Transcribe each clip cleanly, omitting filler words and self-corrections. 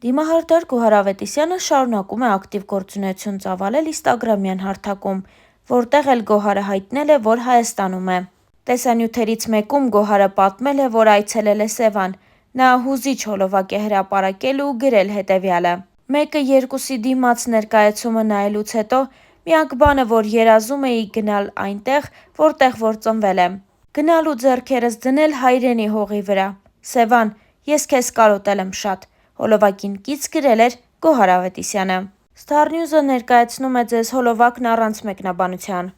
Դիմահարդար Գոհար Ավետիսյանը շարունակում է ակտիվ գործունեություն ծավալել Instagram-յան հարթակում, որտեղ էլ Գոհարը հայտնել է, որ Հայաստանում է։ Տեսանյութերից մեկում Գոհարը պատմել է, որ այցելել է Սևան։ Նա հուզիչ հոլովակ է հրապարակել ու գրել հետևյալը. 1-2-ի դիմաց ներկայացումը նայելուց հետո միակ բանը, որ երազում էի գնալ այնտեղ, որտեղ որ ծնվել եմ։ Գնալ ու ձեռքերս դնել հայրենի հողի վրա։ Սևան, ես քեզ կարոտել եմ շատ։ Հոլովակին կից գրել էր Գոհար Ավետիսյանը։ Star News-ը ներկայացնում է ձեզ հոլովակն առանց մեկնաբանության։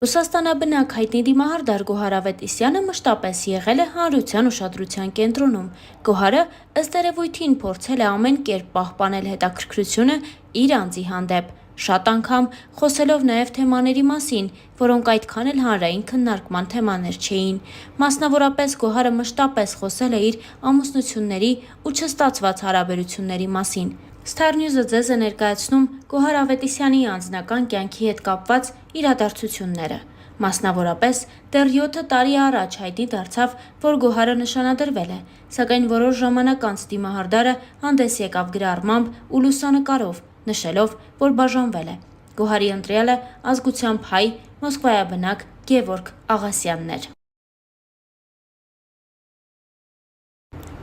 Ռուսաստանաբնակ հայտնի դիմահարդար Գոհար Ավետիսյանը մշտապես եղել է հանրության ուշադրության կենտրոնում։ Գոհարը ըստ երևույթին փորձել է ամեն կերպ պահպանել հետաքրքրությունը իր անձի հանդեպ, շատ անգամ խոսելով նաև թեմաների մասին, որոնք այդքան էլ հանրային քննարկման թեմաներ չէին։ Մասնավորապես Գոհարը մշտապես խոսել է իր ամուսնությունների ու չստացված հարաբերությունների մասին։ Star News-ը ձեզ է ներկայացնում Գոհար Ավետիսյանի անձնական կյանքի հետ կապված իրադարձությունները։ Մասնավորապես, դեռ 7 տարի առաջ հայտնի դարձավ, որ Գոհարը նշանադրվել է, սակայն որոշ ժամանակ անց դիմահարդարը հանդես եկավ գրառմամբ ու լուսանկարով, նշելով, որ բաժանվել է։ Գոհարի ընտրյալը ազգությամբ հայ, Մոսկվայաբնակ Գևորգ Աղասյանն էր։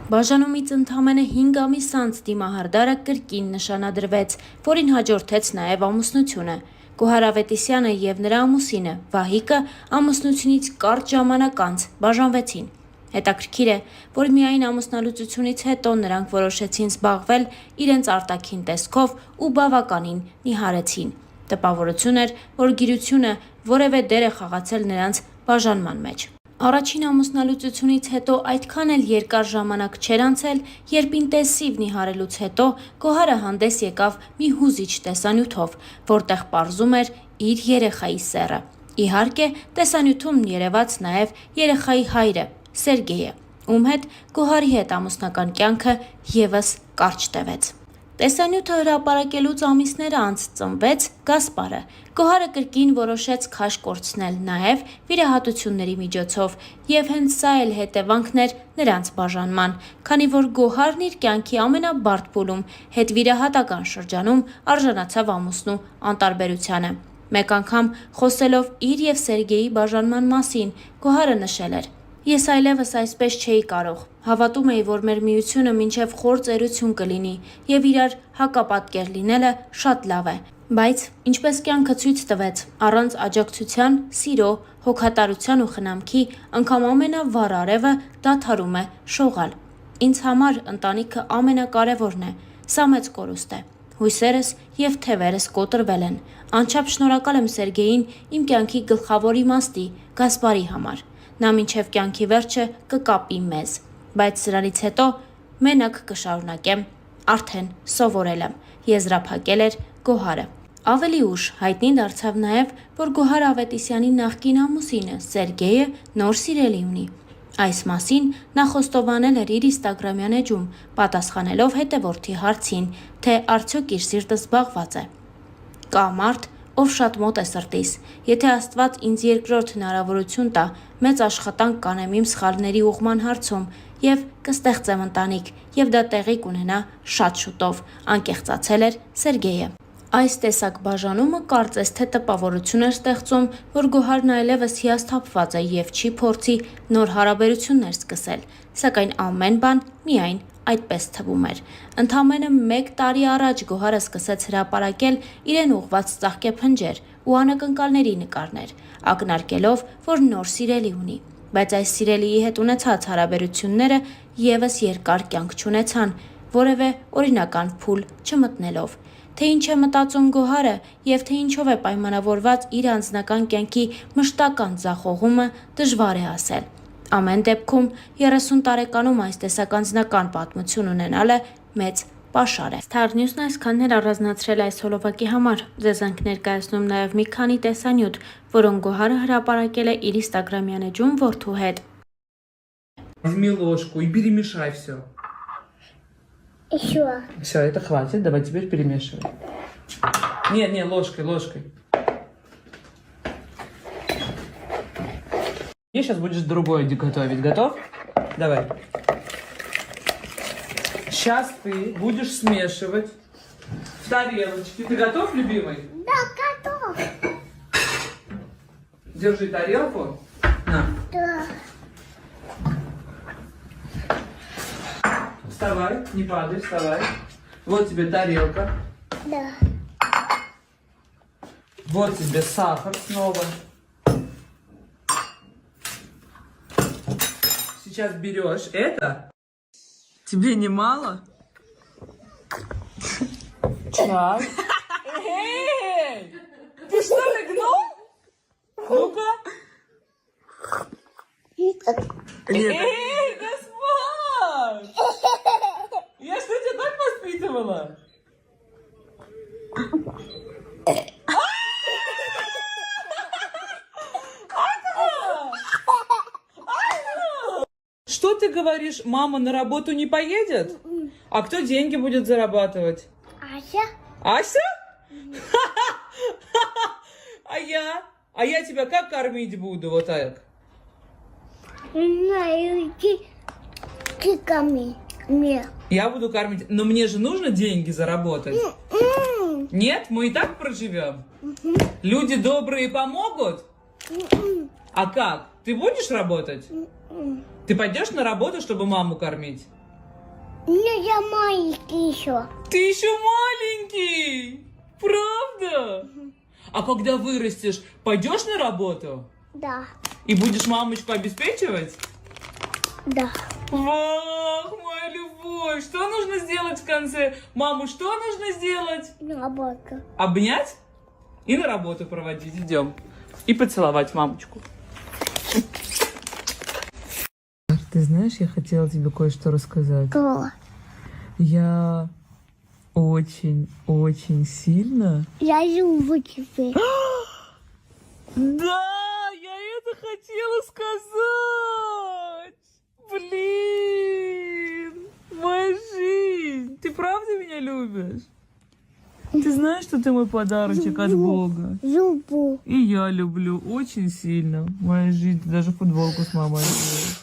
Բաժանումից ընդամենը 5 ամիս անց դիմահարդարը կրկին նշանադրվեց, որին հաջորդեց նաև ամուսնությունը։ Գոհար Ավետիսյանը և նրա ամուսինը Վահիկը ամուսնությունից կարճ ժամանակ անց բաժանվեցին։ Հետաքրքիր է, որ միայն ամուսնալուծությունից հետո նրանք որոշեցին զբաղվել իրենց արտաքին տեսքով ու բավականին նիհարեցին։ Տպավորություն էր, որ գիրությունը որևէ դեր է խաղացել նրանց բաժանման մեջ։ Առաջին ամուսնալուծությունից հետո այդքան էլ երկար ժամանակ չէր անցել, երբ ինտենսիվ նիհարելուց հետո Գոհարը հանդես եկավ մի հուզիչ տեսանյութով, որտեղ պարզում էր իր երեխայի սեռը։ Իհարկե, տեսանյութում երևաց նաև երեխայի հայրը՝ Սերգեյը, ում հետ Գոհարի հետ ամուսնական կյանքը ևս կարճ տևեց։ Տեսանյութը հրապարակելուց ամիսներ անց ծնվեց Գասպարը։ Գոհարը կրկին որոշեց քաշ կորցնել նաև վիրահատությունների միջոցով, և հենց սա էլ հետևանքն էր նրանց բաժանման, քանի որ Գոհարն իր կյանքի ամենաբարդ փուլում հետվիրահատական շրջանում արժանացավ ամուսնու անտարբերությանը։ Մեկ անգամ խոսելով իր և Սերգեյի բաժանման մասին, Գոհարը նշել էր. «Ես այլևս այսպես չէի կարող, հավատում էի, որ մեր միությունը մինչև խոր ծերություն կլինի և իրար հակապատկեր լինելը շատ լավ է, բայց, ինչպես կյանքը ցույց տվեց, առանց աջակցության, սիրո, հոգատարության ու խնամքի անգամ ամենավառ արևը դադարում է շողալ։ Ինձ համար ընտանիքը ամենակարևորն է, սա մեծ կորուստ է։ Հույսերս և թևերս կոտրվել են։ Անչափ շնորհակալ եմ Սերգեյին իմ կյանքի գլխավոր իմաստի՝ Գասպարի համար։ Նա մինչև կյանքի վերջը կկապի մեզ, բայց սրանից հետո մենակ կշարունակեմ, արդեն սովորել եմ», եզրափակել էր Գոհարը։ Ավելի ուշ հայտնի դարձավ նաև, որ Գոհար Ավետիսյանի նախկին ամուսինը Սերգեյը նոր սիրելի ունի։ Այս մասին նա խոստովանել էր իր Instagram-յան էջում, պատասխանելով հետևորդի հարցին, թե արդյոք իր սիրտը զբաղված է։ «Կա մարդ, ով շատ մոտ է սրտիս։ Եթե Աստված ինձ երկրորդ հնարավորություն տա, մեծ աշխատանք կանեմ իմ սխալների ուղղման հարցում և կստեղծեմ ընտանիք, և դա տեղի կունենա շատ շուտով», անկեղծացել էր Սերգեյը։ Այս տեսակ բաժանումը կարծես թե տպավորություն էր ստեղծում, որ Գոհարն այլևս հիասթափված է և չի փորձի նոր հարաբերություններ սկսել, սակայն ամեն բան միայն այդպես թվում էր։ Ընդամենը 1 տարի առաջ Գոհարը սկսեց հրապարակել իրեն ուղղված ծաղկեփնջեր ու անակնկալների նկարներ, ակնարկելով, որ նոր սիրելի ունի, բայց այս սիրելիի հետ ունեցած հարաբերությունները ևս երկար կյանք չունեցան, որևէ օրինական փուլ չմտնելով։ Թե ինչ է մտածում Գոհարը և թե ինչով է պայմանավորված իր անձնական կյանքի մշտական ձախողումը, դժվար է ասել։ Ամեն դեպքում 30 տարեկանում այս տեսակ անձնական պատմություն ունենալը մեծ պաշար է։ Star News-ն այսքանն էր առանձնացրել այս հոլովակի համար։ Ձեզ ենք ներկայացնում նաև մի քանի տեսանյութ, որոնք Գոհարը հրապարակել է իր Instagram-յան էջում որդու հետ։ Возьми ложку и перемешай все. Еще. Все, это хватит. Давай теперь перемешивай. Нет, нет, ложкой, ложкой. И сейчас будешь другое готовить. Готов? Давай. Сейчас ты будешь смешивать в тарелочке. Ты готов, любимый? Да, готов. Держи тарелку. На. Да. Вставай, не падай, вставай. Вот тебе тарелка. Да. Вот тебе сахар снова. Сейчас берешь это. Тебе не мало? Так. Эй! Ты что, рыгнул? Ну-ка. Эй, Гаспар! Я что, тебя так воспитывала? Что ты говоришь, мама на работу не поедет? А кто деньги будет зарабатывать? Ася? Ася? А я? А я тебя как кормить буду, вот так? Знаю, ты корми. Мне. Я буду кормить, но мне же нужно деньги заработать. Нет, мы и так проживем. Люди добрые помогут? А как? Ты будешь работать? Ты пойдешь на работу, чтобы маму кормить? Не, я маленький еще. Ты еще маленький! Правда? А когда вырастешь, пойдешь на работу? Да. И будешь мамочку обеспечивать? Да. Ах, моя любовь! Что нужно сделать в конце? Маму что нужно сделать? Работа. Обнять и на работу проводить. Идем. И поцеловать мамочку. Ты знаешь, я хотела тебе кое-что рассказать. Кто? Я очень сильно... Я живу теперь. Да, я это хотела сказать. Блин, моя жизнь. Ты правда меня любишь? Ты знаешь, что ты мой подарочек от Бога? Зубу. И я люблю очень сильно. Моя жизнь, ты даже футболку с мамой одела.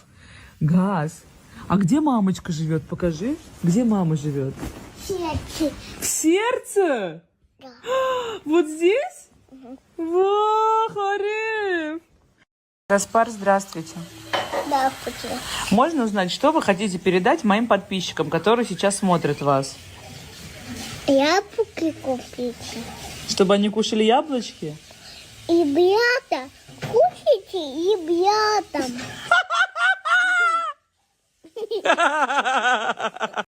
Газ, а где мамочка живет? Покажи. Где мама живет? Сердце. В сердце? Да. Вот здесь? Вау, Хариф! Гаспар, здравствуйте. Да, почему? Можно узнать, что вы хотите передать моим подписчикам, которые сейчас смотрят вас? Яблоки купите. Чтобы они кушали яблочки? И бята. Кушайте и бятам.